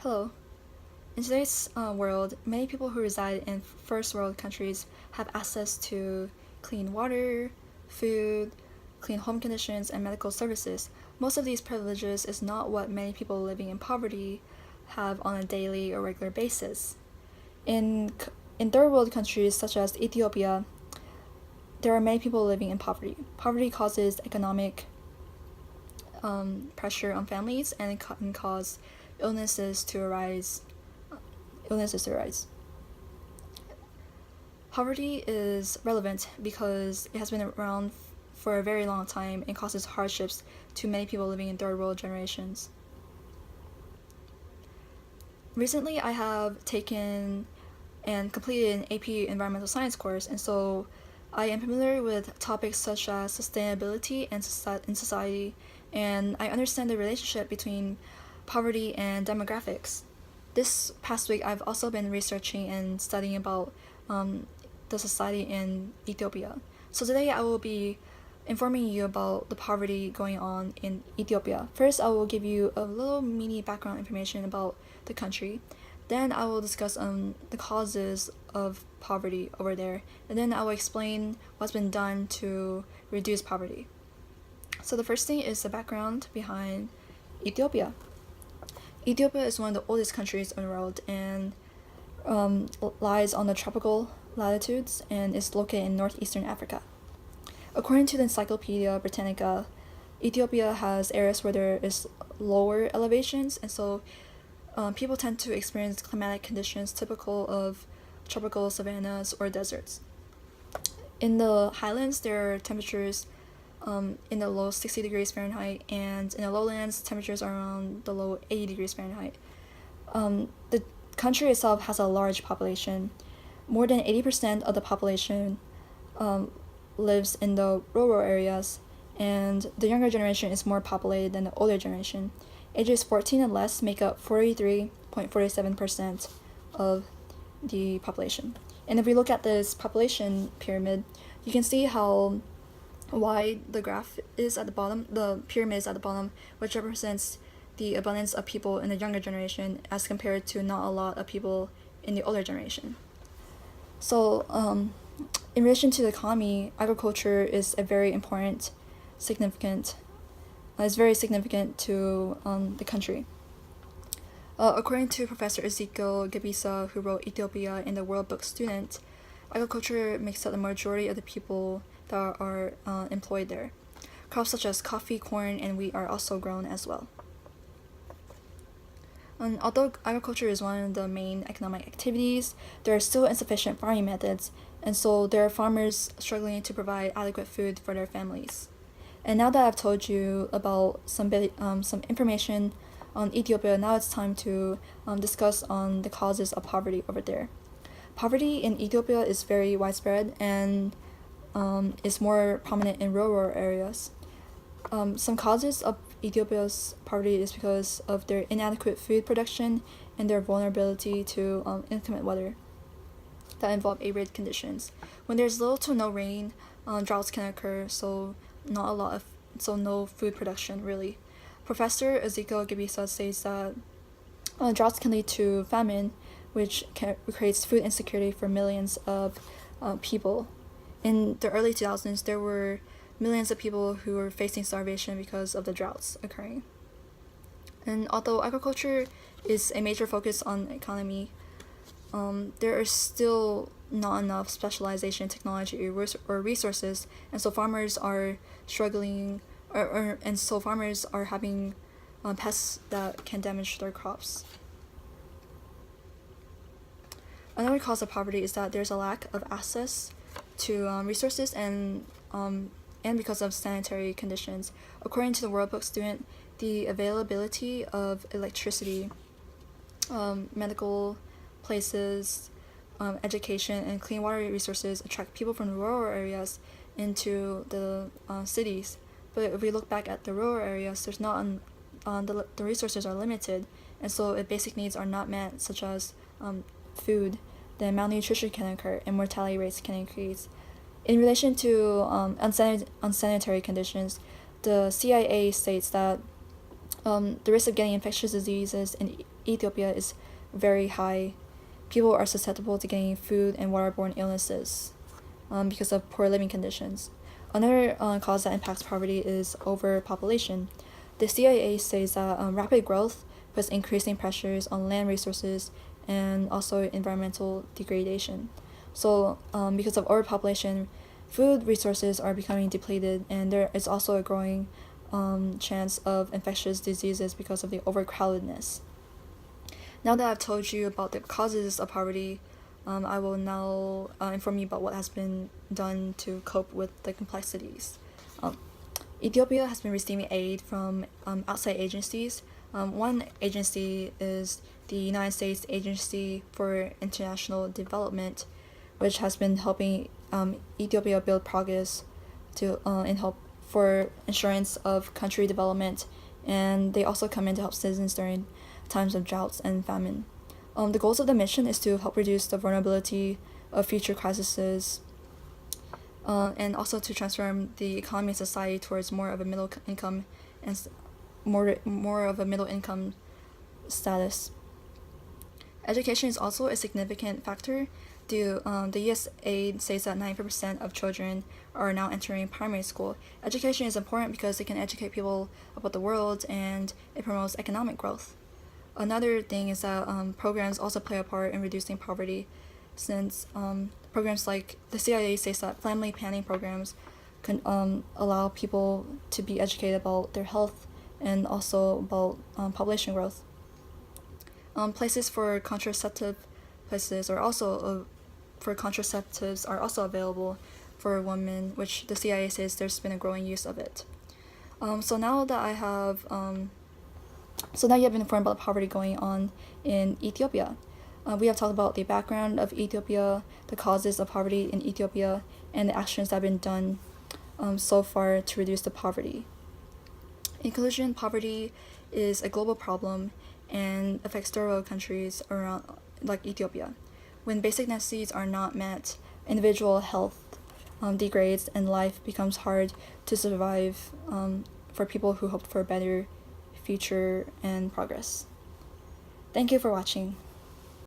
Hello. In today's world, many people who reside in first world countries have access to clean water, food, clean home conditions, and medical services. Most of these privileges is not what many people living in poverty have on a daily or regular basis. In, in third world countries such as Ethiopia, there are many people living in poverty. Poverty causes economic pressure on families and it can cause illnesses to arise Poverty is relevant because it has been around for a very long time and causes hardships to many people living in third world generations. Recently, I have taken and completed an AP environmental science course, and so I am familiar with topics such as sustainability and in society, and I understand the relationship between poverty and demographics. This past week, I've also been researching and studying about the society in Ethiopia. So today, I will be informing you about the poverty going on in Ethiopia. First, I will give you a little mini background information about the country. Then I will discuss the causes of poverty over there, and then I will explain what's been done to reduce poverty. So the first thing is the background behind Ethiopia. Ethiopia is one of the oldest countries in the world and lies on the tropical latitudes and is located in northeastern Africa. According to the Encyclopedia Britannica, Ethiopia has areas where there is lower elevations, and so people tend to experience climatic conditions typical of tropical savannas or deserts. In the highlands, there are temperatures in the low 60 degrees Fahrenheit, and in the lowlands, temperatures are around the low 80 degrees Fahrenheit. The country itself has a large population. More than 80% of the population lives in the rural areas, and the younger generation is more populated than the older generation. Ages 14 and less make up 43.47% of the population. And if we look at this population pyramid, you can see how wide the graph is at the bottom. The pyramid is at the bottom, which represents the abundance of people in the younger generation as compared to not a lot of people in the older generation. So, in relation to the economy, agriculture is a very important, significant. Is very significant to the country. According to Professor Ezekiel Gebisa, who wrote Ethiopia in the World Book Student, agriculture makes up the majority of the people that are employed there. Crops such as coffee, corn, and wheat are also grown as well. And although agriculture is one of the main economic activities, there are still insufficient farming methods, and so there are farmers struggling to provide adequate food for their families. And now that I've told you about some information on Ethiopia, now it's time to discuss on the causes of poverty over there. Poverty in Ethiopia is very widespread and is more prominent in rural areas. Some causes of Ethiopia's poverty is because of their inadequate food production and their vulnerability to inclement weather that involve arid conditions. When there's little to no rain, droughts can occur, so no food production really. Professor Ezekiel Gebisa says that droughts can lead to famine, which creates food insecurity for millions of people. In the early 2000s, there were millions of people who were facing starvation because of the droughts occurring. And although agriculture is a major focus on the economy, there is still not enough specialization, technology, or resources, and so farmers are struggling, and so farmers are having pests that can damage their crops. Another cause of poverty is that there's a lack of access to resources and because of sanitary conditions. According to the World Book Student, the availability of electricity, medical places, education, and clean water resources attract people from the rural areas into the cities. But if we look back at the rural areas, there's not the resources are limited, and so if basic needs are not met, such as food, then malnutrition can occur and mortality rates can increase. In relation to unsanitary conditions, the CIA states that The risk of getting infectious diseases in Ethiopia is very high. People are susceptible to getting food and waterborne illnesses because of poor living conditions. Another cause that impacts poverty is overpopulation. The CIA says that rapid growth puts increasing pressures on land resources and also environmental degradation. So, because of overpopulation, food resources are becoming depleted, and there is also a growing chance of infectious diseases because of the overcrowdedness. Now that I've told you about the causes of poverty, I will now inform you about what has been done to cope with the complexities. Ethiopia has been receiving aid from outside agencies. One agency is the United States Agency for International Development, which has been helping Ethiopia build progress to in help for insurance of country development, and they also come in to help citizens during times of droughts and famine. The goals of the mission is to help reduce the vulnerability of future crises, and also to transform the economy and society towards more of a middle income and more of a middle income status. Education is also a significant factor. The U.S. aid says that 90% of children are now entering primary school. Education is important because it can educate people about the world and it promotes economic growth. Another thing is that programs also play a part in reducing poverty, since programs like the CIA says that family planning programs can allow people to be educated about their health and also about population growth. Places for contraceptive places are also for contraceptives are also available for women, which the CIA says there's been a growing use of it. So now that I have so now you have been informed about the poverty going on in Ethiopia. We have talked about the background of Ethiopia, the causes of poverty in Ethiopia, and the actions that have been done so far to reduce the poverty. In conclusion, poverty is a global problem and affects third world countries around like Ethiopia. When basic necessities are not met, individual health degrades and life becomes hard to survive for people who hope for a better future and progress. Thank you for watching.